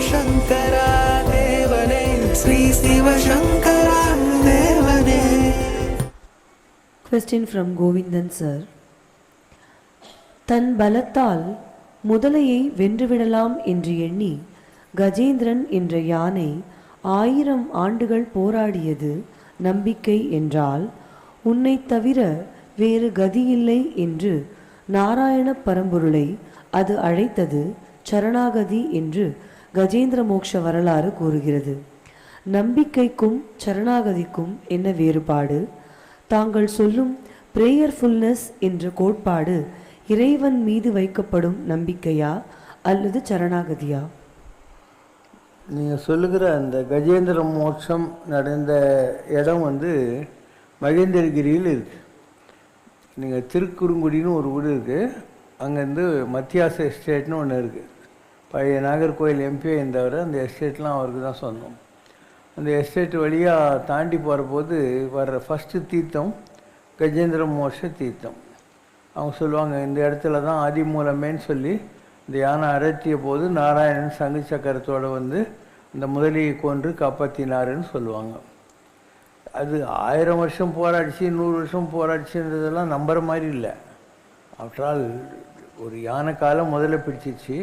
சிவசங்கரா தேவனே, ஸ்ரீ சிவசங்கரா தேவனே. Question from Govindan sir. தன் பலத்தால் முதலையை வென்றுவிடலாம் என்று எண்ணி கஜேந்திரன் என்ற யானை 1000 ஆண்டுகள் போராடியது நம்பிக்கை என்றால், உன்னை தவிர வேறு கதியில்லை என்று நாராயண பரம்பொருளை அது அழைத்தது சரணாகதி என்று கஜேந்திர மோட்ச வரலாறு கூறுகிறது. நம்பிக்கைக்கும் சரணாகதிக்கும் என்ன வேறுபாடு? தாங்கள் சொல்லும் பிரேயர்ஃபுல்னஸ் என்ற கோட்பாடு இறைவன் மீது வைக்கப்படும் நம்பிக்கையா அல்லது சரணாகதியா? நீங்கள் சொல்லுகிற அந்த கஜேந்திர மோட்சம் நடந்த இடம் மகேந்திரகிரியில் இருக்குது. நீங்கள் திருக்குறுங்குடின்னு ஒரு ஊர் இருக்குது, அங்கேருந்து மத்தியாச எஸ்டேட்னு ஒன்று இருக்குது. பழைய நாகர்கோவில் எம்பி இருந்தவர், அந்த எஸ்டேட்லாம் அவருக்கு தான் சொந்தம். அந்த எஸ்டேட் வழியாக தாண்டி போகிற போது வர்ற ஃபஸ்ட்டு தீர்த்தம் கஜேந்திர மோட்ச தீர்த்தம். அவங்க சொல்லுவாங்க, இந்த இடத்துல தான் ஆதி மூலமேன்னு சொல்லி இந்த யானை அரட்டிய போது நாராயணன் சங்கு சக்கரத்தோடு அந்த முதலியை கொன்று காப்பாற்றினாருன்னு சொல்லுவாங்க. அது 1000 வருஷம் போராடிச்சு, 100 வருஷம் போராடிச்சுன்றதெல்லாம் நம்புற மாதிரி இல்லை. ஆஃப்டர் ஆல் ஒரு யானை காலம் முதல்ல பிடிச்சிச்சு.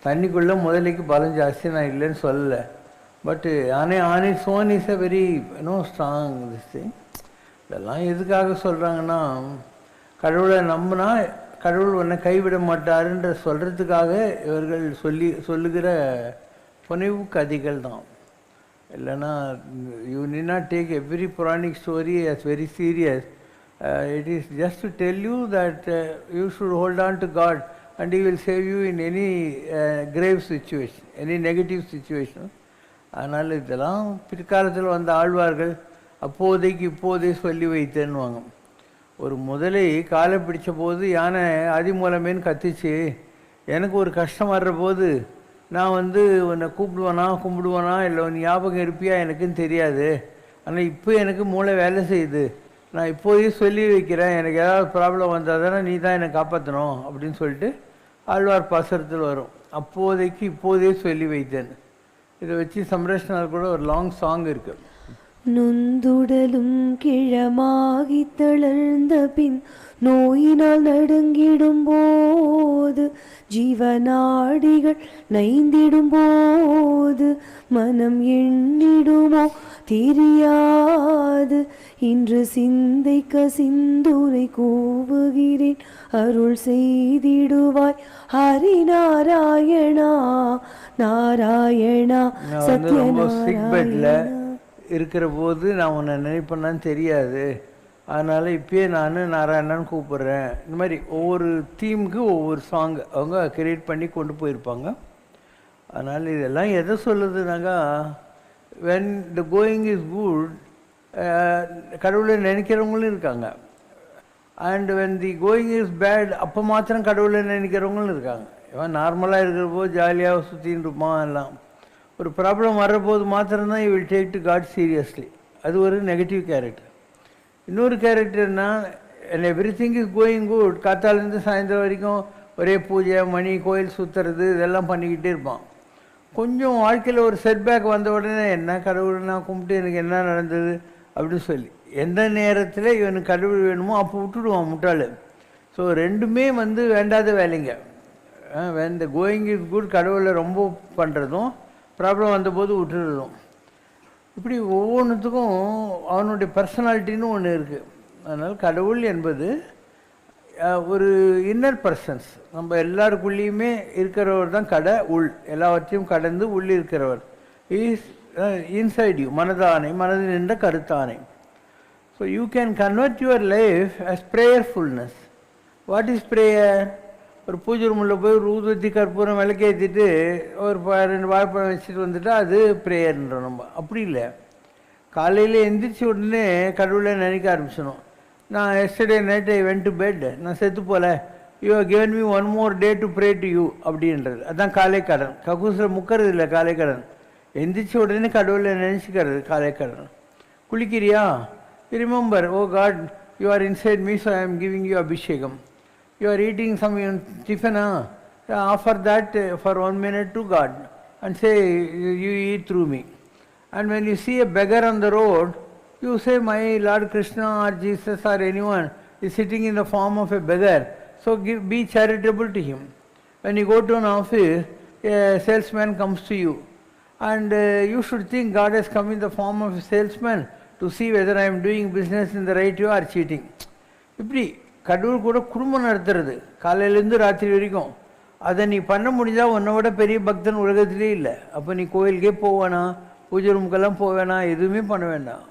தண்ணிக்குள்ளே முதலைக்கு பலம் ஜாஸ்தி, நான் இல்லைன்னு சொல்லலை. பட்டு யானை on its own is a very strong this thing. இதெல்லாம் எதுக்காக சொல்கிறாங்கன்னா, கடவுளை நம்பினா கடவுள் உன்னை கைவிட மாட்டாருன்ற சொல்கிறதுக்காக இவர்கள் சொல்லுகிற புனைவு கதைகள் தான். இல்லைன்னா you need not take every Puranic story as very serious. It is just to tell you that you should hold on to God and He will save you in any grave situation, any negative situation. அதனால் இதெல்லாம் பிற்காலத்தில் வந்த ஆழ்வார்கள் அப்போதைக்கு இப்போதே சொல்லி வைத்தேன்னுவாங்க. ஒரு முதலை காலை பிடிச்ச போது யானை ஆதி மூலமேன்னு கத்திச்சு. எனக்கு ஒரு கஷ்டம் வர்ற போது நான் உன்னை கும்பிடுவேனா இல்லை உன் ஞாபகம் இருப்பியா எனக்குன்னு தெரியாது. ஆனால் இப்போ எனக்கு மூளை வேலை செய்யுது, நான் இப்போதே சொல்லி வைக்கிறேன், எனக்கு ஏதாவது ப்ராப்ளம் வந்தால் தானே நீ தான் என்னை காப்பாற்றணும் அப்படின்னு சொல்லிட்டு ஆழ்வார் பாசுரத்தில் வரும். அப்போதைக்கு இப்போதே சொல்லி வைத்தேன். இதை வச்சு சம்ரஷ்ணால் கூட ஒரு லாங் சாங் இருக்குது. நொந்துடலும் கிழமாகி தளர்ந்த பின் நோயினால் நடுங்கிடும் போது, ஜீவநாடிகள் நைந்திடும் போது, மனம் எண்ணிடுமோ தெரியாது. இன்று சிந்தைக்க சிந்துரை கூவுகிறேன், அருள் செய்திடுவாய் ஹரி நாராயணா நாராயணா சத்யநாராயணா. இருக்கிற போது நான் உன்னை நினைப்பேன்னு தெரியாது, அதனால் இப்பயே நான் நாராயணன் கூப்பிட்றேன். இந்த மாதிரி ஒவ்வொரு தீமுக்கு ஒவ்வொரு சாங் அவங்க கிரியேட் பண்ணி கொண்டு போயிருப்பாங்க. அதனால் இதெல்லாம் எதை சொல்லுதுனாக்கா, when the going is good கடவுளை நினைக்கிறவங்களும் இருக்காங்க, and when the going is bad அப்போ மாத்திரம் கடவுளை நினைக்கிறவங்களும் இருக்காங்க. இவன் நார்மலாக இருக்கிற போது ஜாலியாக சுற்றின்னு இருப்பான். எல்லாம் ஒரு ப்ராப்ளம் வர்றபோது மாத்திரம்தான் you will take to God seriously. அது ஒரு நெகட்டிவ் கேரக்டர். இன்னொரு கேரக்டர்னா, everything is going good, காத்தாலேருந்து சாயந்தரம் வரைக்கும் ஒரே பூஜை மணி கோயில் சுற்றுறது இதெல்லாம் பண்ணிக்கிட்டே இருப்பான். கொஞ்சம் வாழ்க்கையில் ஒரு செட்பேக் வந்த உடனே என்ன கடவுள் நான் கும்பிட்டு எனக்கு என்ன நடந்தது அப்படின்னு சொல்லி எந்த நேரத்தில் இவனுக்கு கடவுள் வேணுமோ அப்போ விட்டுடுவான் முட்டாள். ஸோ ரெண்டுமே வேண்டாத வேலைங்க. When the going is good கடவுளை ரொம்ப பண்ணுறதும், ப்ராப்ளம் வந்தபோது விட்டுடுறதும். இப்படி ஒவ்வொன்றுத்துக்கும் அவனுடைய பர்சனாலிட்டின்னு ஒன்று இருக்குது. அதனால் கடவுள் என்பது ஒரு இன்னர் பர்சன்ஸ், நம்ம எல்லாருக்குள்ளேயுமே இருக்கிறவர் தான் உள், எல்லாவற்றையும் கடந்து உள் இருக்கிறவர். இஸ் இன்சைட் யூ, மனதானை, மனதில் நின்ற கருத்தானை. So you can convert your life as prayerfulness. What is prayer? ஒரு பூஜை ரூமில் போய் ஒரு ஊதுவத்தி கற்பூரம் விளக்கேற்றிட்டு ஒரு 2 வாழைப்பழம் வச்சுட்டு வந்துட்டா அது ப்ரேயர்ன்றோம். நம்ம அப்படி இல்லை. காலையில் எந்திரிச்ச உடனே கடவுளை நினைக்க ஆரம்பிச்சிடணும். நான் yesterday night I went to bed, நான் செத்து போல, you have given me 1 more day to pray to you அப்படின்றது. அதுதான் காலை கடன். கக்கூசில் முக்கிறது இல்லை காலை கடன். எந்திரிச்ச உடனே கடவுளை நினச்சிக்கிறது காலை கடன். குளிக்கிறியா? Remember, oh God you are inside me, so I am giving you abhishekam. You are eating some tiffin, offer that for 1 minute to God. and say, you eat through me. And when you see a beggar on the road, you say, my Lord Krishna or Jesus or anyone is sitting in the form of a beggar, so be charitable to him. When you go to an office, a salesman comes to you, and you should think God has come in the form of a salesman to see whether I am doing business in the right way or cheating. இப்படி கடவுள் கூட குடும்பம் நடத்துறது காலையிலேருந்து ராத்திரி வரைக்கும், அதை நீ பண்ண முடிஞ்சால் உன்னை விட பெரிய பக்தன் உலகத்திலே இல்லை. அப்போ நீ கோயிலுக்கே போவேனா, பூஜை ரூமுக்கெல்லாம் போவேனா, எதுவுமே பண்ண வேண்டாம்.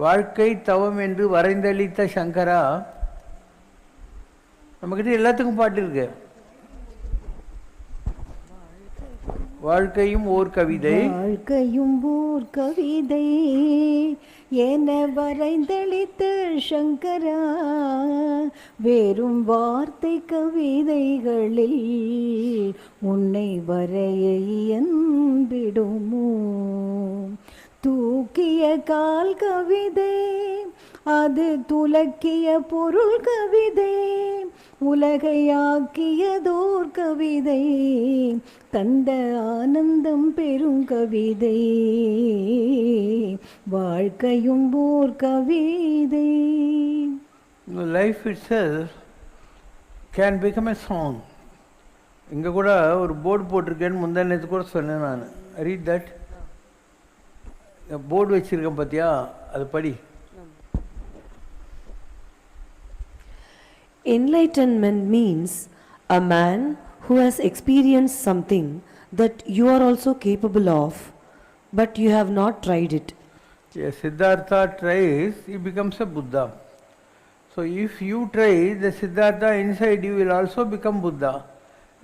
வாழ்க்கை தவம் என்று வரைந்தளித்த சங்கரா. நம்மக்கிட்ட எல்லாத்துக்கும் பாட்டு இருக்கு. வாழ்க்கையும் ஓர் கவிதை, வாழ்க்கையும் ஓர் கவிதை என வரைந்தளித்த சங்கரா, வேறும் வார்த்தை கவிதைகளில் உன்னை வரைய இயம்பிடுமோ? தூக்கிய கால் கவிதை, அது துலக்கிய பொருள் கவிதை, உலகையாக்கியதோர் கவிதை, தந்த ஆனந்தம் பெரும் கவிதை, வாழ்க்கையும் ஓர் கவிதை. Life itself can become a song. இங்கே கூட ஒரு போர்டு போட்டிருக்கேன்னு முந்தா நேற்று கூட சொன்னேன் நான். Read that. போர்டு வச்சிருக்கேன் பார்த்தியா, அது படி. Enlightenment means a man who has experienced something that you are also capable of, but you have not tried it. Yes, Siddhartha tries, he becomes a Buddha. So if you try, the Siddhartha inside you will also become Buddha.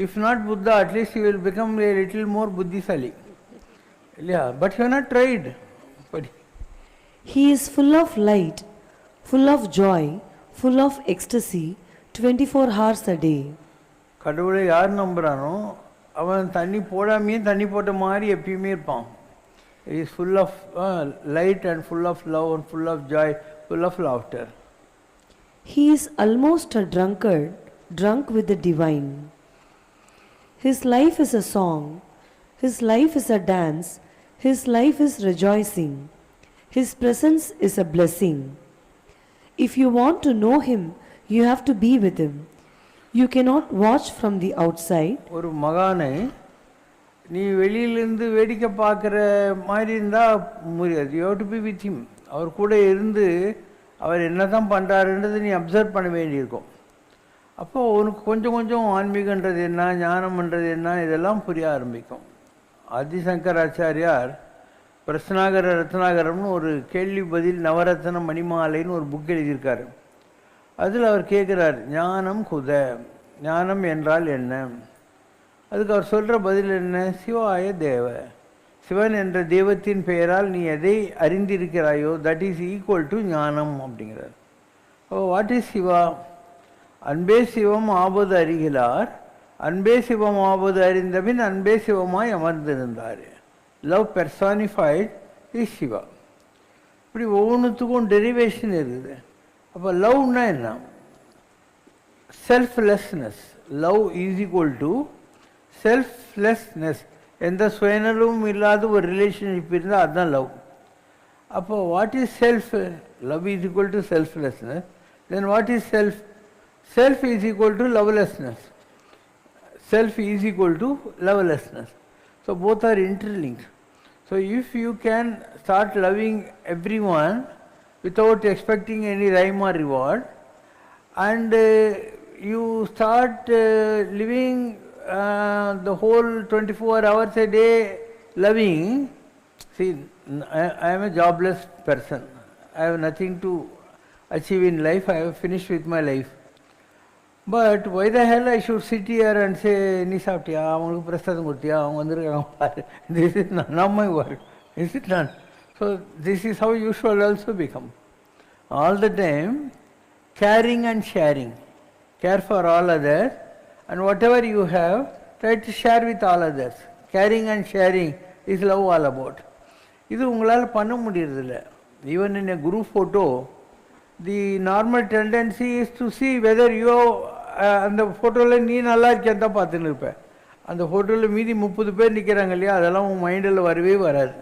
If not Buddha, at least you will become a little more Buddhisali. Yeah, but you have not tried. He is full of light, full of joy, full of ecstasy, 24 hours a day. கடவுளை யார் நம்புறானோ அவன் தண்ணி போடாமையே தண்ணி போட்ட மாதிரி எப்பயுமே இருப்பான். He is full of light and full of love and full of joy, full of laughter. He is almost a drunkard, drunk with the divine. His life is a song, his life is a dance, his life is rejoicing, his presence is a blessing. If you want to know him, you have to be with him. You cannot watch from the outside. ஒரு மகானை நீ வெளியிலேருந்து வேடிக்கை பார்க்குற மாதிரி இருந்தால் முடியாது. You have to be with him. அவர் கூட இருந்து அவர் என்ன தான் பண்ணுறாருன்றது நீ அப்சர்வ் பண்ண வேண்டியிருக்கும். அப்போது உனக்கு கொஞ்சம் கொஞ்சம் ஆன்மீகன்றது என்ன, ஞானம்ன்றது என்ன, இதெல்லாம் புரிய ஆரம்பிக்கும். ஆதிசங்கராச்சாரியார் பிரஸ்னாகர ரத்னாகரம்னு ஒரு கேள்வி பதில் நவரத்ன மணிமாலைன்னு ஒரு புக் எழுதியிருக்காரு. அதில் அவர் கேட்குறார், ஞானம் குத, ஞானம் என்றால் என்ன? அதுக்கு அவர் சொல்கிற பதில் என்ன? சிவாய தேவ, சிவன் என்ற தெய்வத்தின் பெயரால் நீ எதை அறிந்திருக்கிறாயோ தட் இஸ் ஈக்குவல் டு ஞானம் அப்படிங்கிறார். ஓ, வாட் இஸ் சிவா? அன்பே சிவம் ஆபது அறிகிறார், அன்பே சிவம் ஆபது அறிந்தபின் அன்பே சிவமாய் அமர்ந்திருந்தார். Love personified is Shiva. இப்படி ஒவ்வொன்றுத்துக்கும் டெரிவேஷன் இருக்குது. அப்போ லவ்னா என்ன? Selflessness. Love is equal to selflessness. எந்த சுயநலமும் இல்லாத ஒரு ரிலேஷன்ஷிப் இருந்தால் அதுதான் லவ். அப்போ what is self? Love is equal to selflessness. Then what is self? Self is equal to lovelessness. Self is equal to lovelessness. So both are interlinked. So if you can start loving everyone without expecting any rhyme or reward, and you start living the whole 24 hours a day loving. See, I am a jobless person. I have nothing to achieve in life. I have finished with my life. But why the hell I should sit here and say, நீ சாப்பிட்டியா, அவங்களுக்கு பிரசாதம் கொடுத்தியா, அவங்க வந்துருக்காங்க பாரு. This is not my work. Is it not? So this is how you shall also become. All the time caring and sharing. Care for all others, and whatever you have, try to share with all others. Caring and sharing is love all about. இது உங்களால் பண்ண முடியறதில்ல. Even in a group photo, the normal tendency is to see whether you அந்த ஃபோட்டோவில் நீ நல்லா இருக்கேன்னு தான் பார்த்துன்னு இருப்பேன். அந்த ஃபோட்டோவில் மீதி 30 பேர் நிற்கிறாங்க இல்லையா, அதெல்லாம் உன் மைண்டில் வரவே வராது.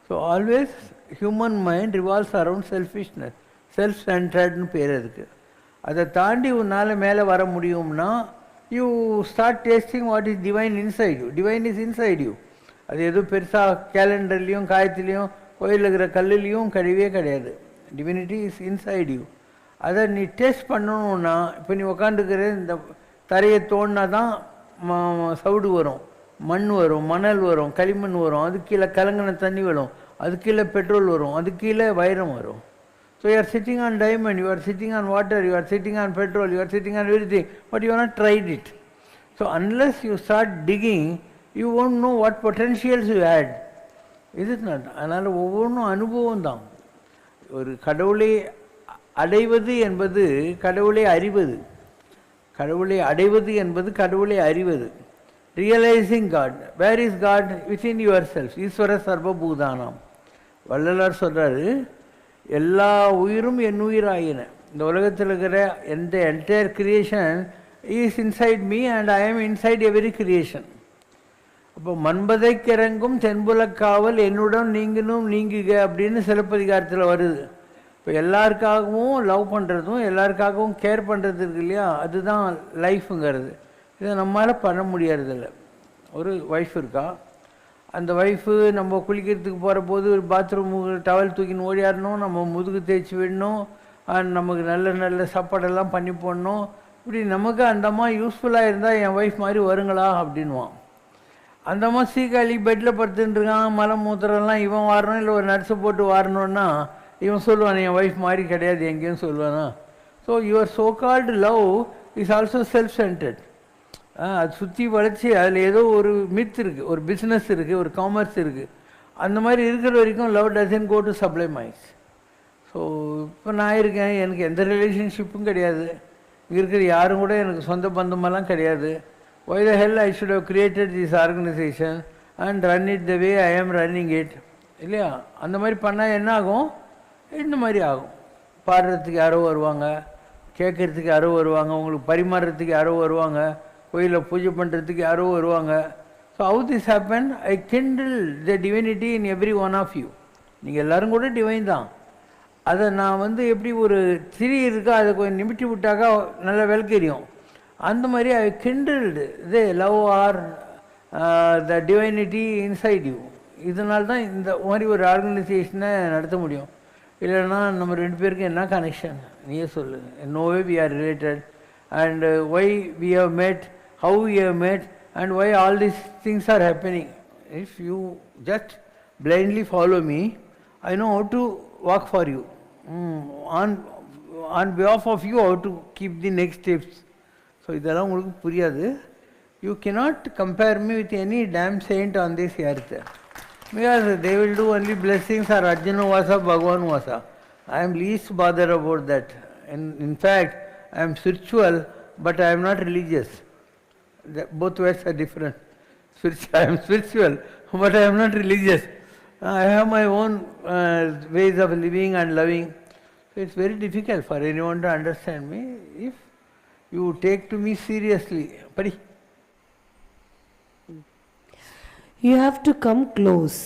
So always human mind revolves around selfishness, self சென்ட்ரட்னு பேர் அதுக்கு. அதை தாண்டி உன்னால் மேலே வர முடியும்னா you start tasting what is divine inside you. Divine is inside you. அது எதுவும் பெருசாக கேலண்டர்லேயும் காயத்துலேயும் கோயிலில் இருக்கிற கல்லுலேயும் கிடையவே கிடையாது. Divinity is inside you. அதை நீ டேஸ்ட் பண்ணணுன்னா, இப்போ நீ உக்காந்துக்கிற இந்த தரையை தோண்டினா தான் சவுடு வரும், மண் வரும், மணல் வரும், களிமண் வரும், அது கீழே கலங்கின தண்ணி வரும், அது கீழே பெட்ரோல் வரும், அது கீழே வைரம் வரும். So you are sitting on diamond, you are sitting on water, you are sitting on petrol, you are sitting on everything, but you are not tried it. So unless you start digging you won't know what potentials you had. இது not. அதனால் ஒவ்வொன்றும் அனுபவம் தான். ஒரு கடவுளை அடைவது என்பது கடவுளை அறிவது. கடவுளை அடைவது என்பது கடவுளை அறிவது. Realising God. Where is God? Within your self. ஈஸ்வர சர்வபூதானாம். வள்ளலார் சொல்கிறாரு, எல்லா உயிரும் என் உயிராயின. இந்த உலகத்தில் இருக்கிற எந்த entire creation is inside me and I M inside every creation. அப்போ மன்பதை கிறங்கும் தென்புலக்காவல் என்னுடன் நீங்கினும் நீங்குக அப்படின்னு சிலப்பதிகாரத்தில் வருது. இப்போ எல்லாருக்காகவும் லவ் பண்ணுறதும் எல்லாருக்காகவும் கேர் பண்ணுறது இருக்கு இல்லையா, அதுதான் லைஃபுங்கிறது. இதை நம்மளால் பண்ண முடியறதில்ல. ஒரு ஒய்ஃப் இருக்கா, அந்த ஒய்ஃபு நம்ம குளிக்கிறதுக்கு போகிற போது ஒரு பாத்ரூமுக்கு டவல் தூக்கின்னு ஓடியாடணும், நம்ம முதுகு தேய்ச்சி விடணும், நமக்கு நல்ல நல்ல சாப்பாடெல்லாம் பண்ணி போடணும். இப்படி நமக்கு அந்தம்மா யூஸ்ஃபுல்லாக இருந்தால் என் ஒய்ஃப் மாதிரி வருங்களா அப்படின்வான். அந்தம்மா சீக்காளி பெட்டில் படுத்துட்டுருக்கான், மலம் மூத்திரம்லாம் இவன் வாரணும், இல்லை ஒரு நர்ஸை போட்டு வாரணுன்னா இவன் சொல்லுவான் என் ஒய்ஃப் மாதிரி கிடையாது எங்கேயும் சொல்லுவானா. So your so called love is also self centred. அது சுற்றி வளைச்சி அதில் ஏதோ ஒரு மித் இருக்குது, ஒரு பிஸ்னஸ் இருக்குது, ஒரு காமர்ஸ் இருக்குது. அந்த மாதிரி இருக்கிற வரைக்கும் love doesn't go to sublimise. So இப்போ நான் இருக்கேன், எனக்கு எந்த ரிலேஷன்ஷிப்பும் கிடையாது, இங்கே இருக்கிற யாரும் கூட எனக்கு சொந்த பந்தமெல்லாம் கிடையாது. Why the hell I should have created this organization and run it the way I am running it? இல்லையா? அந்த மாதிரி பண்ணால் என்ன ஆகும்? இந்த மாதிரி ஆகும். பாடுறதுக்கு யாரோ வருவாங்க, கேட்குறதுக்கு யாரோ வருவாங்க, உங்களுக்கு பரிமாறுறதுக்கு யாரோ வருவாங்க, கோயிலில் பூஜை பண்ணுறதுக்கு யாரோ வருவாங்க. So how this happened? I kindle the divinity in every one of you. நீங்கள் எல்லோரும் கூட டிவைன் தான். அதை நான் எப்படி ஒரு திரி இருக்கா, அதை கொஞ்சம் நிமிட்டி விட்டாக்கா நல்லா விளக்கெரியும். அந்த மாதிரி I kindled the love or the divinity inside you. இதனால தான் இந்த மாதிரி ஒரு ஆர்கனைசேஷனை நடத்த முடியும். இல்லைன்னா நம்ம ரெண்டு பேருக்கு என்ன கனெக்ஷன் நீயே சொல்லு. No way we are related. And why we have met, how we have met, and why all these things are happening. If you just blindly follow me, I know how to work for you. On behalf of you, how to keep the next steps. So இதெல்லாம் உங்களுக்கு புரியாது. You cannot compare me with any damn saint on this earth. Because they will do only blessings or Arjuna Vasa, Bhagavan Vasa. I am least bothered about that. In fact, I am spiritual, but I am not religious. Both words are different. I am spiritual, but I am not religious. I have my own ways of living and loving. So it's very difficult for anyone to understand me if you take to me seriously. Pari. You have to come close.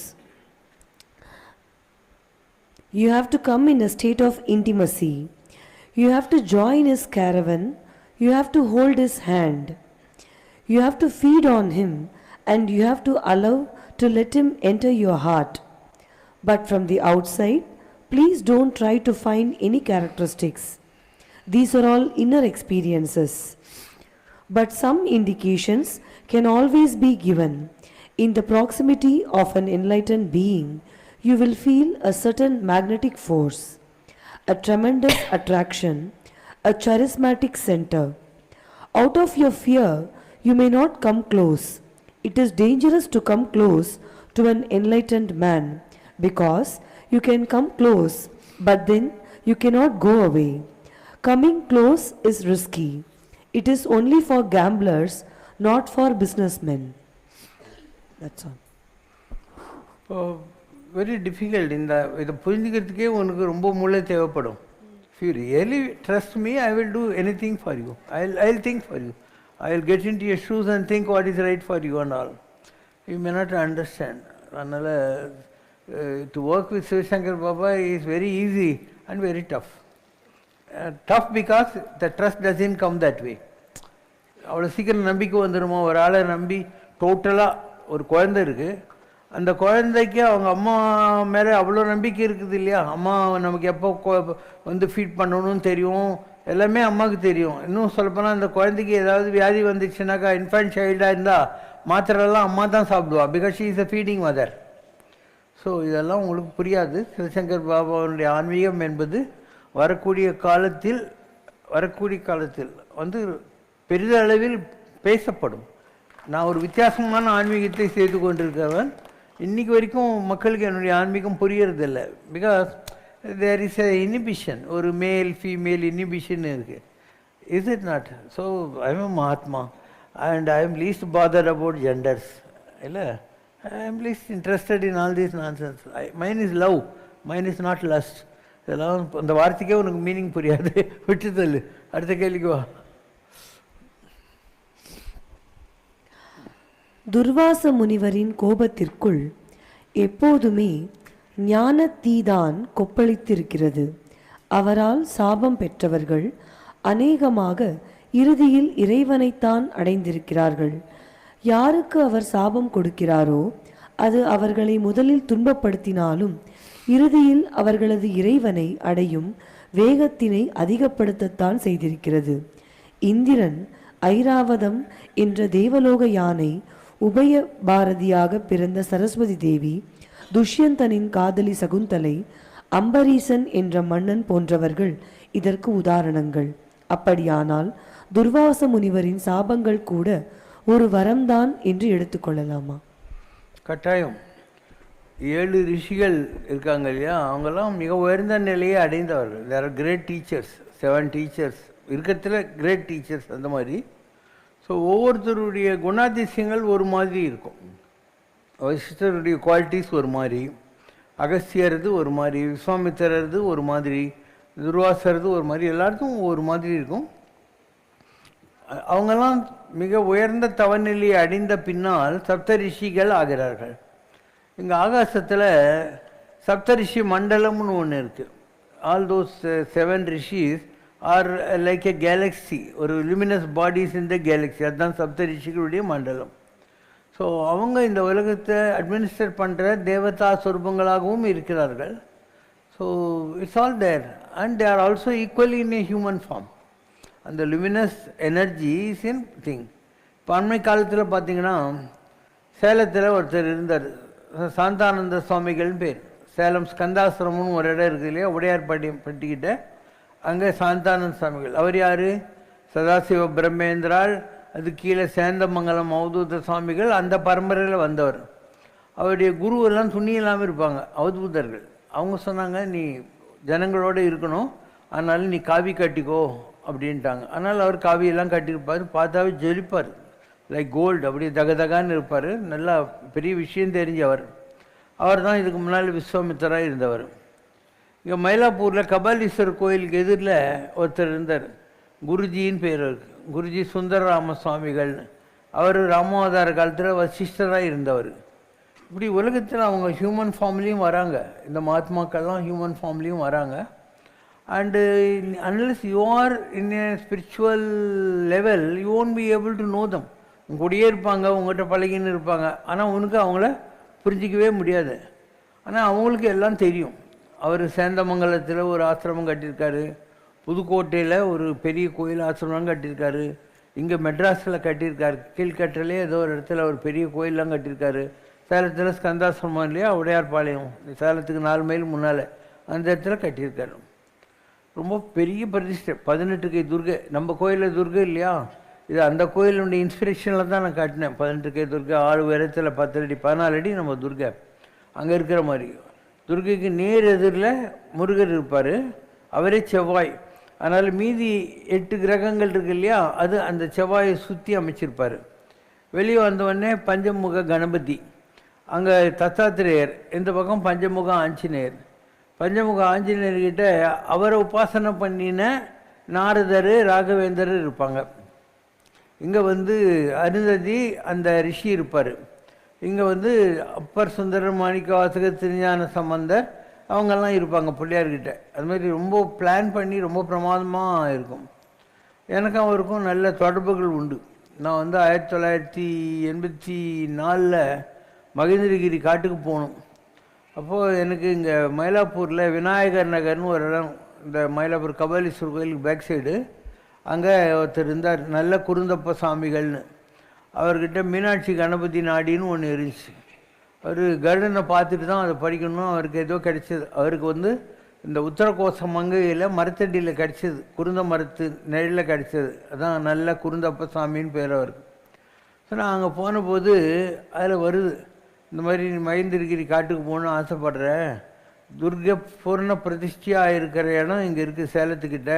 You have to come in a state of intimacy. You have to join his caravan. You have to hold his hand. You have to feed on him, and you have to allow to let him enter your heart. But from the outside, please don't try to find any characteristics. These are all inner experiences. But some indications can always be given. In the proximity of an enlightened being, you will feel a certain magnetic force, a tremendous attraction, a charismatic center. Out of your fear, you may not come close. It is dangerous to come close to an enlightened man, because you can come close, but then you cannot go away. Coming close is risky. It is only for gamblers, not for businessmen. That's all. Very difficult. இதை புரிஞ்சுக்கிறதுக்கே உனக்கு ரொம்ப மூளை தேவைப்படும். If you really trust me, I will do anything for you. I'll think for you. I will get into your shoes and think what is right for you and all. You may not understand. அதனால் to work with Sivasankar Baba is very easy and very tough. Tough because the trust doesn't come that way. அவ்வளோ சீக்கிரம் நம்பிக்கை வந்துடுமா? ஒரு ஆளை நம்பி டோட்டலாக ஒரு குழந்தை இருக்குது, அந்த குழந்தைக்கு அவங்க அம்மா மேலே அவ்வளோ நம்பிக்கை இருக்குது இல்லையா? அம்மா நமக்கு எப்போ வந்து ஃபீட் பண்ணணும்னு தெரியும், எல்லாமே அம்மாவுக்கு தெரியும். இன்னும் சொல்லப்போனால் அந்த குழந்தைக்கு ஏதாவது வியாதி வந்துச்சுனாக்கா, இன்ஃபேன்ட் சைல்டாக இருந்தால் மாத்திரெல்லாம் அம்மா தான் சாப்பிடுவா, because she is a feeding mother. So இதெல்லாம் உங்களுக்கு புரியாது. சிவசங்கர் பாபாவுடைய ஆன்மீகம் என்பது வரக்கூடிய காலத்தில் வந்து பெரிதளவில் பேசப்படும். நான் ஒரு வித்தியாசமான ஆன்மீகத்தை செய்து கொண்டிருக்கிறவன். இன்றைக்கி வரைக்கும் மக்களுக்கு என்னுடைய ஆன்மீகம் புரியறதில்லை. Because there is a inhibition, ஒரு மேல் ஃபீமேல் இனிபிஷன் இருக்குது. Is it not? So I am a Mahatma and I am least bothered about genders. இல்லை, I am least interested in all these nonsense. Mine is love, mine is not lust. இதெல்லாம் அந்த வார்த்தைக்கே உனக்கு meaning புரியாது, விட்டு தள்ளு. அடுத்த கேள்விக்கு வா. துர்வாச முனிவரின் கோபத்திற்குள் எப்போதுமே ஞான தீதான் கொப்பளித்திருக்கிறது. அவரால் சாபம் பெற்றவர்கள் அநேகமாக இறுதியில் இறைவனைத்தான் அடைந்திருக்கிறார்கள். யாருக்கு அவர் சாபம் கொடுக்கிறாரோ அது அவர்களை முதலில் துன்பப்படுத்தினாலும் இறுதியில் அவர்களது இறைவனை அடையும் வேகத்தினை அதிகப்படுத்தத்தான் செய்திருக்கிறது. இந்திரன் ஐராவதம் என்ற தேவலோக யானை, உபய பாரதியாக பிறந்த சரஸ்வதி தேவி, துஷ்யந்தனின் காதலி சகுந்தலை, அம்பரீசன் என்ற மன்னன் போன்றவர்கள் இதற்கு உதாரணங்கள். அப்படியானால் துர்வாச முனிவரின் சாபங்கள் கூட ஒரு வரம்தான் என்று எடுத்துக்கொள்ளலாமா? கட்டாயம். 7 ரிஷிகள் இருக்காங்க இல்லையா, அவங்கெல்லாம் மிக உயர்ந்த நிலையை அடைந்தவர்கள். There are great teachers. 7 teachers இருக்கிறதுல கிரேட் டீச்சர்ஸ் அந்த மாதிரி. ஸோ ஒவ்வொருத்தருடைய குணாதிசயங்கள் ஒரு மாதிரி இருக்கும். வசிஷ்டருடைய குவாலிட்டிஸ் ஒரு மாதிரி, அகஸ்தியரது ஒரு மாதிரி, விஸ்வாமித்திரது ஒரு மாதிரி, துர்வாசரது ஒரு மாதிரி, எல்லாருக்கும் ஒரு மாதிரி இருக்கும். அவங்கெல்லாம் மிக உயர்ந்த தவநிலையை அடைந்த பின்னால் சப்தரிஷிகள் ஆகிறார்கள். இங்கே ஆகாசத்தில் சப்தரிஷி மண்டலம்னு ஒன்று இருக்குது. All those 7 rishis are like a galaxy, ஒரு லுமினஸ் பாடிஸ் இந்த கேலக்ஸி. அதுதான் சப்த ரிஷிகளுடைய மண்டலம். ஸோ அவங்க இந்த உலகத்தை அட்மினிஸ்டர் பண்ணுற தேவதா சொரூபங்களாகவும் இருக்கிறார்கள். So it's all there and they are also equally in a human form. அந்த luminous energy is in thing. இப்போ அண்மை காலத்தில் பார்த்தீங்கன்னா சேலத்தில் ஒருத்தர் இருந்தார், சாந்தானந்த சுவாமிகள்னு பேர். சேலம் ஸ்கந்தாசிரமம்னு ஒரு இடம் இருக்குது இல்லையா, உடையார் பட்டிக்கிட்ட, அங்கே சாந்தானந்த சுவாமிகள். அவர் யார்? சதாசிவ பிரம்மேந்திரால், அது கீழே சேந்தமங்கலம் அவதூத சுவாமிகள், அந்த பரம்பரையில் வந்தவர். அவருடைய குருவெல்லாம் துணி இல்லாமல் இருப்பாங்க, அவதூதர்கள். அவங்க சொன்னாங்க, நீ ஜனங்களோடு இருக்கணும், அதனால நீ காவி கட்டிக்கோ அப்படின்ட்டாங்க. அதனால் அவர் காவியெல்லாம் கட்டியிருப்பார், பார்த்தாவே ஜொலிப்பார், லைக் கோல்டு, அப்படியே தகதகான்னு இருப்பார். நல்லா பெரிய விஷயம் தெரிஞ்சவர். அவர் தான் இதுக்கு முன்னால் விஸ்வாமித்திராக இருந்தவர். இங்கே மயிலாப்பூரில் கபாலீஸ்வரர் கோயிலுக்கு எதிரில் ஒருத்தர் இருந்தார், குருஜின்னு பேர் இருக்கு. குருஜி சுந்தரராம சுவாமிகள்னு. அவர் ராமாவதார காலத்தில் வசிஷ்டராக இருந்தவர். இப்படி உலகத்தில் அவங்க ஹியூமன் ஃபார்ம்லேயும் வராங்க, இந்த மகாத்மாக்கள்லாம் ஹியூமன் ஃபார்ம்லேயும் வராங்க. And unless you are in A spiritual level you won't be able to know them. உங்க கூடயே இருப்பாங்க, உங்கள்கிட்ட பழகின்னு இருப்பாங்க, ஆனால் உனக்கு அவங்கள புரிஞ்சிக்கவே முடியாது. ஆனால் அவங்களுக்கு எல்லாம் தெரியும். அவர் சேந்தமங்கலத்தில் ஒரு ஆசிரமம் கட்டியிருக்காரு, புதுக்கோட்டையில் ஒரு பெரிய கோயில் ஆசிரமம் கட்டியிருக்காரு, இங்கே மெட்ராஸில் கட்டியிருக்காரு, கீழ்கட்டிலே ஏதோ ஒரு இடத்துல ஒரு பெரிய கோயிலெலாம் கட்டியிருக்காரு. சேலத்தில் ஸ்கந்தாசிரமம் இல்லையா, உடையார்பாளையம், சேலத்துக்கு 4 மைல் முன்னால், அந்த இடத்துல கட்டியிருக்காரு. ரொம்ப பெரிய பிரதிஷ்டை, 18 கை துர்கை. நம்ம கோயிலில் துர்கை இல்லையா, இது அந்த கோயிலுடைய இன்ஸ்பிரேஷனில் தான் நான் காட்டினேன். 18 கை துர்கை, 6 உயரத்தில் 10 அடி 14 அடி நம்ம துர்கை அங்கே இருக்கிற மாதிரி. துர்கைக்கு நேர் எதிரில் முருகர் இருப்பார், அவரே செவ்வாய். அதனால் மீதி 8 கிரகங்கள் இருக்கு இல்லையா, அது அந்த செவ்வாயை சுற்றி அமைச்சிருப்பார். வெளியே வந்தவொடனே பஞ்சமுக கணபதி, அங்கே தத்தாத்திரேயர், இந்த பக்கம் பஞ்சமுக ஆஞ்சநேயர். பஞ்சமுக ஆஞ்சநேயர்கிட்ட அவரை உபாசனை பண்ணின நாரதர் ராகவேந்தர் இருப்பாங்க. இங்கே வந்து அருந்ததி அந்த ரிஷி இருப்பார். இங்கே வந்து அப்பர் சுந்தரர், மாணிக்க வாசகர், திருஞான சம்பந்தர் அவங்கெல்லாம் இருப்பாங்க பிள்ளையார்கிட்ட. அது மாதிரி ரொம்ப பிளான் பண்ணி ரொம்ப பிரமாதமாக இருக்கும். எனக்கும் அவருக்கும் நல்ல தொடர்புகள் உண்டு. நான் வந்து 1984 மகேந்திரகிரி காட்டுக்கு போகணும். அப்போது எனக்கு இங்கே மயிலாப்பூரில் விநாயகர் நகர்னு ஒரு இடம், இந்த மயிலாப்பூர் கபாலீஸ்வரர் கோயிலுக்கு பேக் சைடு, அங்கே ஒருத்தர் இருந்தார், நல்ல குருந்தப்ப சாமிகள்னு. அவர்கிட்ட மீனாட்சி கணபதி நாடின்னு ஒன்று இருந்துச்சு. அவர் கருடனை பார்த்துட்டு தான் அதை படிக்கணும். அவருக்கு ஏதோ கிடைச்சது. அவருக்கு வந்து இந்த உத்தரகோச மங்கையில் மரத்தடியில் கிடச்சிது, குருந்த மரத்து நிழலில் கிடச்சிது. அதான் நல்ல குருந்தப்ப சாமின்னு பேர் அவருக்கு. ஸோ நான் அங்கே போன போது அதில் வருது, இந்த மாதிரி மகேந்திரகிரி காட்டுக்கு போகணுன்னு ஆசைப்படுற, துர்க பூர்ண பிரதிஷ்டியாக இருக்கிற இடம் இங்கே இருக்குது சேலத்துக்கிட்ட,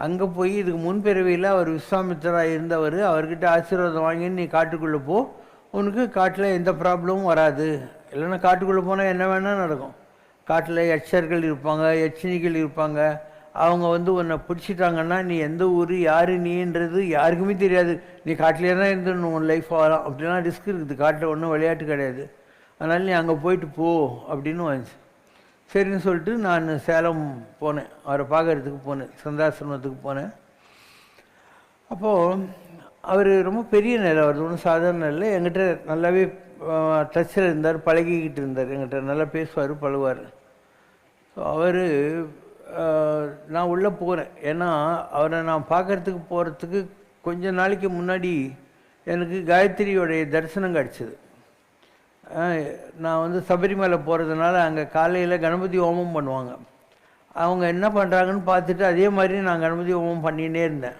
அங்கே போய் இதுக்கு முன்பிறவியில் அவர் விஸ்வாமித்திராக இருந்தவர், அவர்கிட்ட ஆசீர்வாதம் வாங்கின்னு நீ காட்டுக்குள்ளே போ, உனக்கு காட்டில் எந்த ப்ராப்ளமும் வராது. இல்லைன்னா காட்டுக்குள்ளே போனால் என்ன வேணால் நடக்கும். காட்டில் யட்சர்கள் இருப்பாங்க, யட்சினிகள் இருப்பாங்க. அவங்க வந்து உன்னை பிடிச்சிட்டாங்கன்னா நீ எந்த ஊர் யார் நீன்றது யாருக்குமே தெரியாது. நீ காட்டிலே தான் இருந்து உன் லைஃப் ஆகலாம். அப்படிலாம் ரிஸ்க் இருக்குது. காட்டில் ஒன்றும் விளையாட்டு கிடையாது. அதனால் நீ அங்கே போயிட்டு போ அப்படின்னு வந்துச்சு. சரின்னு சொல்லிட்டு நான் சேலம் போனேன், அவரை பார்க்கறதுக்கு போனேன், சந்தாசிரமத்துக்கு போனேன். அப்போது அவர் ரொம்ப பெரிய நிலை, அவர் ஒன்றும் சாதாரண இல்லை. என்கிட்ட நல்லாவே டச்சில் இருந்தார், பழகிக்கிட்டு இருந்தார், என்கிட்ட நல்லா பேசுவார், பழகுவார். ஸோ அவர் நான் உள்ளே போகிறேன். ஏன்னா அவரை நான் பார்க்குறதுக்கு போகிறதுக்கு கொஞ்ச நாளைக்கு முன்னாடி எனக்கு காயத்ரியோடைய தரிசனம் கிடச்சிது. நான் வந்து சபரிமலை போகிறதுனால அங்கே காலையில் கணபதி ஹோமம் பண்ணுவாங்க. அவங்க என்ன பண்ணுறாங்கன்னு பார்த்துட்டு அதே மாதிரி நான் கணபதி ஹோமம் பண்ணிகிட்டே இருந்தேன்.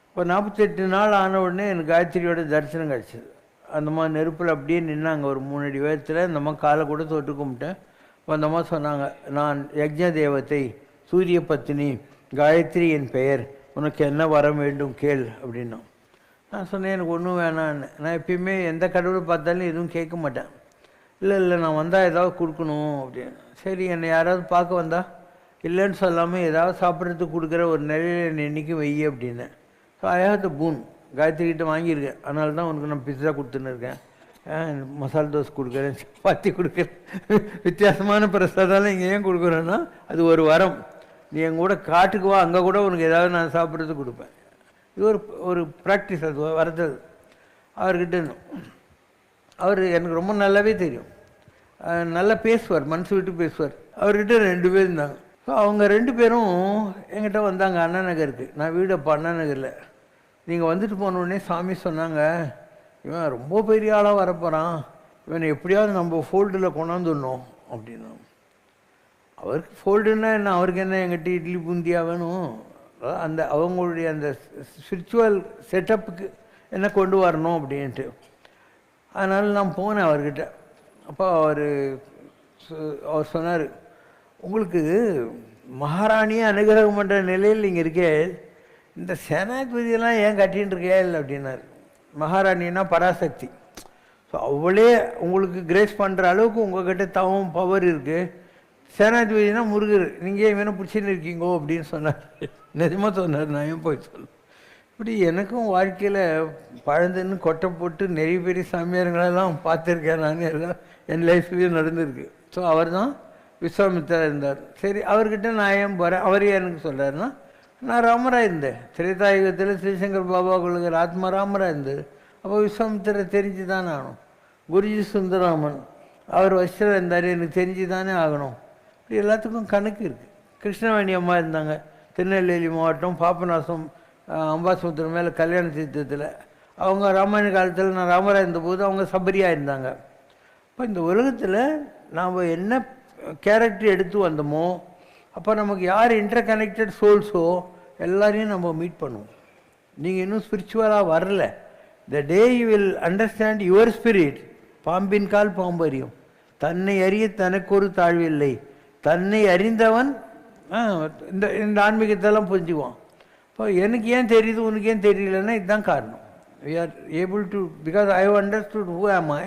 இப்போ 48 நாள் ஆன உடனே எனக்கு காயத்ரியோட தரிசனம் கிடச்சிது. அந்த மாதிரி நெருப்பில் அப்படியே நின்னாங்க ஒரு 3 அடி உயரத்தில். இந்த மாதிரி காலை கூட தொட்டு கும்பிட்டேன். இப்போ அந்த மாதிரி சொன்னாங்க, நான் யக்ஞ தேவத்தை, சூரிய பத்தினி, காயத்ரி என் பெயர், உனக்கு என்ன வர வேண்டும் கேள் அப்படின்னா. நான் சொன்னேன் எனக்கு ஒன்றும் வேணான்னு. நான் எப்பயுமே எந்த கடவுளை பார்த்தாலும் எதுவும் கேட்க மாட்டேன். இல்லை நான் வந்தால் ஏதாவது கொடுக்கணும் அப்படின்னு. சரி, என்னை யாராவது பார்க்க வந்தா இல்லைன்னு சொல்லாமல் ஏதாவது சாப்பிட்றதுக்கு கொடுக்குற ஒரு நிலையில் என்னை இன்றைக்கி வெய்ய அப்படின்னு. ஸோ ஐ ஹேவ் த பூன், காயத்ரிகிட்ட வாங்கியிருக்கேன். அதனால தான் உனக்கு நான் பிஸ்ஸா கொடுத்துன்னு இருக்கேன், மசாலா தோசை கொடுக்குறேன், சப்பாத்தி கொடுக்குறேன். வித்தியாசமான பிரசாதம் இங்கே ஏன் கொடுக்குறேன்னா அது ஒரு வரம். நீ எங்கள் கூட காட்டுக்கு வா, அங்கே கூட உனக்கு ஏதாவது நான் சாப்பிட்றதுக்கு கொடுப்பேன். இது ஒரு ப்ராக்டிஸ், அது வரது அவர்கிட்ட. அவர் எனக்கு ரொம்ப நல்லாவே தெரியும், நல்லா பேசுவார், மனசு விட்டு பேசுவார். அவர்கிட்ட 2 பேர் இருந்தாங்க. ஸோ அவங்க 2 பேரும் என்கிட்ட வந்தாங்க அண்ணா நகருக்கு. நான் வீடு அப்போ அண்ணா நகரில். நீங்கள் வந்துட்டு போனோடனே சாமி சொன்னாங்க, இவன் ரொம்ப பெரிய ஆளாக வரப்போகிறான், இவனை எப்படியாவது நம்ம ஃபோல்டில் கொண்டாந்துடணும் அப்படின்னா. அவருக்கு ஃபோல்டுன்னா என்ன, அவருக்கு என்ன எங்கிட்ட இட்லி பூந்தியா வேணும், அந்த அவங்களுடைய அந்த ஸ்பிரிச்சுவல் செட்டப்புக்கு என்ன கொண்டு வரணும் அப்படின்ட்டு. அதனால் நான் போனேன் அவர்கிட்ட. அப்போ அவர் சொன்னார், உங்களுக்கு மகாராணியை அனுகிரகம் பண்ணுற நிலையில் நீங்கள் இருக்கே, இந்த சேனாதிபதியெல்லாம் ஏன் கட்டின்னு இருக்கே இல்லை அப்படின்னாரு. மகாராணின்னா பராசக்தி. ஸோ அவளே உங்களுக்கு கிரேஸ் பண்ணுற அளவுக்கு உங்கள்கிட்ட தவம் பவர் இருக்குது. சேனாதிபதினா முருகர், நீங்கள் இவனை பிடிச்சின்னு இருக்கீங்கோ அப்படின்னு சொன்னார். நிஜமாக சொன்னார், நான் ஏன் போய் சொல்ல. இப்படி எனக்கும் வாழ்க்கையில் பழந்துன்னு கொட்டை போட்டு நிறைய பெரிய சாமியாருங்களெல்லாம் பார்த்துருக்கேன். நான் எல்லாம் என் லைஃப்லேயும் நடந்திருக்கு. ஸோ அவர் தான் விஸ்வாமித்திரா இருந்தார். சரி, அவர்கிட்ட நான் ஏன் போகிறேன், அவரே எனக்கு சொல்கிறாருன்னா, நான் ராமராக இருந்தேன். திரேதாயுகத்தில் ஸ்ரீசங்கர் பாபா கொடுக்குற ஆத்மா ராமராக இருந்தது. அப்போ விஸ்வாமித்திரை தெரிஞ்சு தானே ஆகணும். குருஜி சுந்தராமன் அவர் வசிஷ்டராக இருந்தார், எனக்கு தெரிஞ்சு தானே ஆகணும். இப்படி எல்லாத்துக்கும் கணக்கு இருக்குது. கிருஷ்ணவேணி அம்மா இருந்தாங்க, திருநெல்வேலி மாவட்டம் பாபநாசம் அம்பாசமுத்திரம் மேலே கல்யாண தீர்த்தத்தில். அவங்க ராமாயண காலத்தில் நான் ராமராக இருந்தபோது அவங்க சபரியாக இருந்தாங்க. இப்போ இந்த உலகத்தில் நாம் என்ன கேரக்டர் எடுத்து வந்தோமோ, அப்போ நமக்கு யார் இன்டர் கனெக்டட் சோல்ஸோ எல்லாரையும் நம்ம மீட் பண்ணுவோம். நீங்கள் இன்னும் ஸ்பிரிச்சுவலாக வரல. The day you will understand your spirit, பாம்பின் கால் பாம்பு அறியும், தன்னை அறிய தனக்கு ஒரு தாழ்வில்லை, தன்னை அறிந்தவன் இந்த இந்த ஆன்மீகத்தெல்லாம் புரிஞ்சுக்குவான். இப்போ எனக்கு ஏன் தெரியுது உனக்கு ஏன் தெரியலன்னா இதுதான் காரணம். We are able to, because I have understood who am I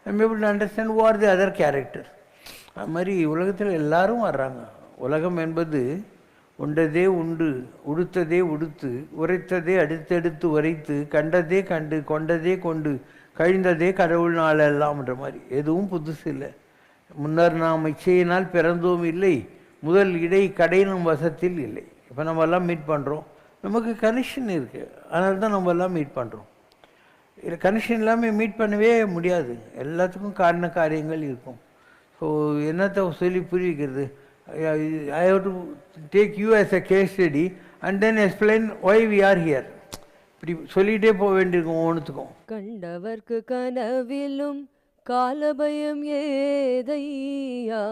am able to understand who are the other character. அது மாதிரி உலகத்தில் எல்லாரும் வர்றாங்க. உலகம் என்பது உண்டதே உண்டு உடுத்ததே உடுத்து உரைத்ததே அடுத்தடுத்து உரைத்து கண்டதே கண்டு கொண்டதே கொண்டு கழிந்ததே கடவுள் நாளெல்லாம்ன்ற மாதிரி எதுவும் புதுசு இல்லை. முன்னர் நாம் இச்சையினால் பிறந்தோம் இல்லை, முதல் இடை கடை நம் வசத்தில் இல்லை. இப்போ நம்ம எல்லாம் மீட் பண்ணுறோம், நமக்கு கனெக்ஷன் இருக்குது, அதனால தான் நம்ம எல்லாம் மீட் பண்ணுறோம். இல்லை கனெக்ஷன் இல்லாமல் மீட் பண்ணவே முடியாது, எல்லாத்துக்கும் காரண காரியங்கள் இருக்கும். ஸோ என்னத்தை சொல்லி புரிவிக்கிறது? I have to take you as a case study and then explain why we are here. இப்படி சொல்லிகிட்டே போக வேண்டியிருக்கும் ஒவ்வொன்றுத்துக்கும். கண்டவர்க்கு கனவிலும் காலபயம் ஏதையா,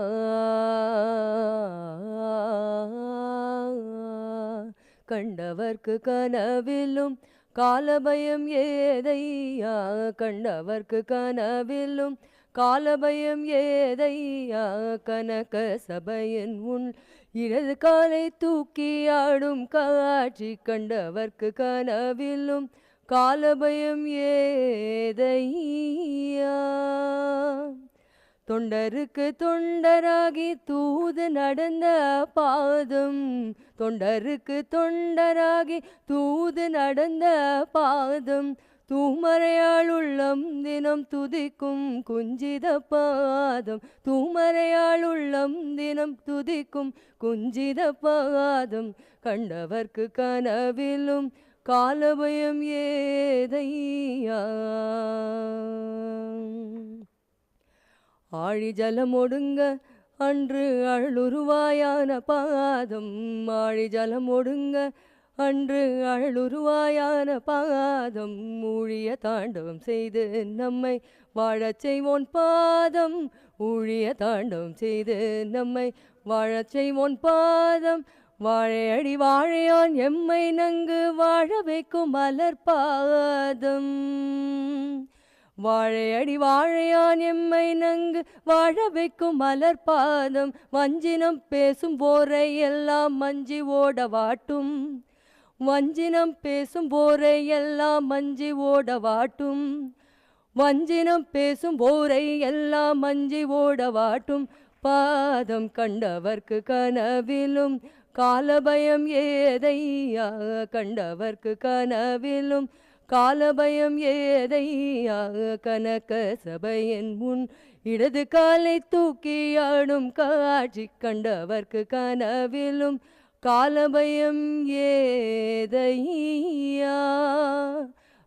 கண்டவர்க்கு கனவிலும் காலபயம் ஏதையா, கண்டவர்க்கு கனவிலும் காலபயம் ஏதையா, கனக சபையின் உன் இடது காலை தூக்கி ஆடும் காட்சி கண்டவர்க்கு கனவிலும் காலபயம் ஏதையா. தொண்டருக்கு தொண்டராகி தூது நடந்த பாதம், தொண்டருக்கு தொண்டராகி தூது நடந்த பாதம், தூமறையாள் உள்ளம் தினம் துதிக்கும் குஞ்சித பாதம், தூமறையாள் உள்ளம் தினம் துதிக்கும் குஞ்சித பாதம், கண்டவர்க்கு கனவிலும் காலபயம் ஏதையா. ஆழி ஜலம் ஒடுங்க அன்று அழுருவாயான பாதம், ஆழி ஜலம் ஒடுங்க அன்று அழுருவாயான பாதம், ஊழிய தாண்டவம் செய்து நம்மை வாழச் செய்வோன் பாதம், ஊழிய தாண்டவம் செய்து நம்மை வாழச் செய்வோன் பாதம், வாழையடி வாழையான் எம்மை நங்கு வாழ வைக்கும் மலர் பாதம், வாழையடி வாழையான் எம்மை நங்கு வாழ வைக்கும் மலர் பாதம், வஞ்சினம் பேசும் போரை எல்லாம் மஞ்சி ஓட வாட்டும், வஞ்சினம் பேசும் போரை எல்லாம் மஞ்சி ஓட வாட்டும், வஞ்சினம் பேசும் போரை எல்லாம் மஞ்சி ஓட வாட்டும் பாதம், கண்டவர்க்கு கனவிலும் காலபயம் ஏதையா, கண்டவர்க்கு கனவிலும் காலபயம் ஏதையா, கனக சபையின் முன் இடது காலை தூக்கி ஆடும் காட்சி கண்டவர்க்கு கனவிலும் காலபயம் ஏதையா.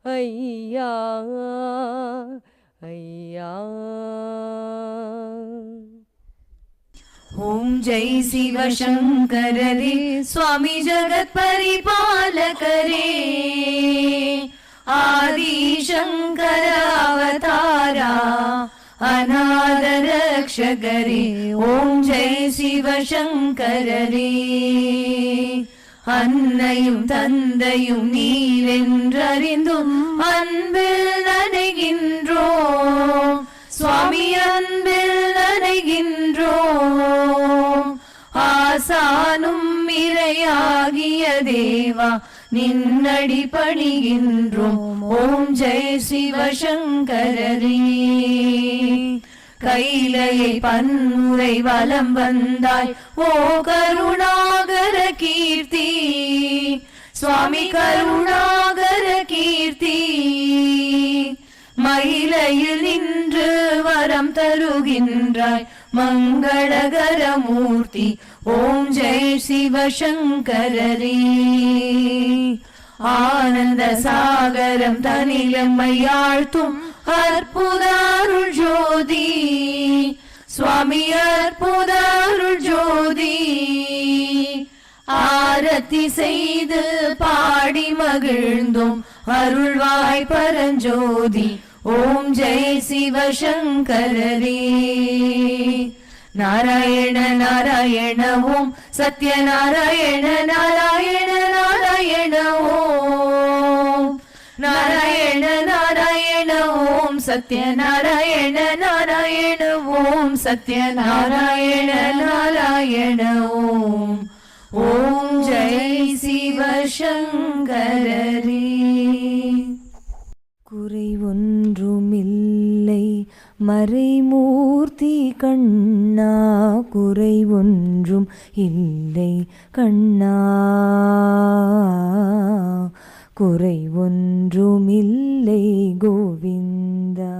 ஐயா ஐயா. ओम जय शिव शंकर रे स्वामी जगत परिपालक रे, आदि शंकर अवतारा अनाथ रक्षक रे, ओम जय शिव शंकर रे. அன்னையும் தந்தையும் நீரென்றறிந்தும் அன்பில் நனைகின்றோம் சுவாமி, அன்பில் நனைகின்றோம். ஆசானும் இறையாகிய தேவா நின்னடி பணிகின்றோம். ஓம் ஜெய் சிவசங்கரரே. கைலையை பன்முறை வலம் வந்தாய் ஓ கருணாகர கீர்த்தி, சுவாமி கருணாகர கீர்த்தி. மயிலையில் நின்று வரம் தருகின்றாய் மங்களகர மூர்த்தி. ஓம் ஜெய் சிவசங்கரரே. ஆனந்த சாகரம் தனிலம்மையாழ்த்தும் அற்புத அருள் ஜோதி, சுவாமி அற்புத அருள் ஜோதி. ஆரத்தி செய்து பாடி மகிழ்ந்தோம் அருள்வாய் பரஞ்சோதி. ஓம் ஜெய் சிவசங்கரரே. நாராயண நாராயண ஓம் சத்யநாராயண நாராயண நாராயண ஓம். நாராயண நாராயண ஓம் சத்யநாராயண நாராயண ஓம் சத்யநாராயண நாராயண ஓம். ஓம் ஜெய் சிவசங்கரரே. குறை ஒன்றுமில்லை மறைமூர்த்தி கண்ணா குறை ஒன்றும் இல்லை கண்ணா குறை ஒன்றும் இல்லை கோவிந்தா.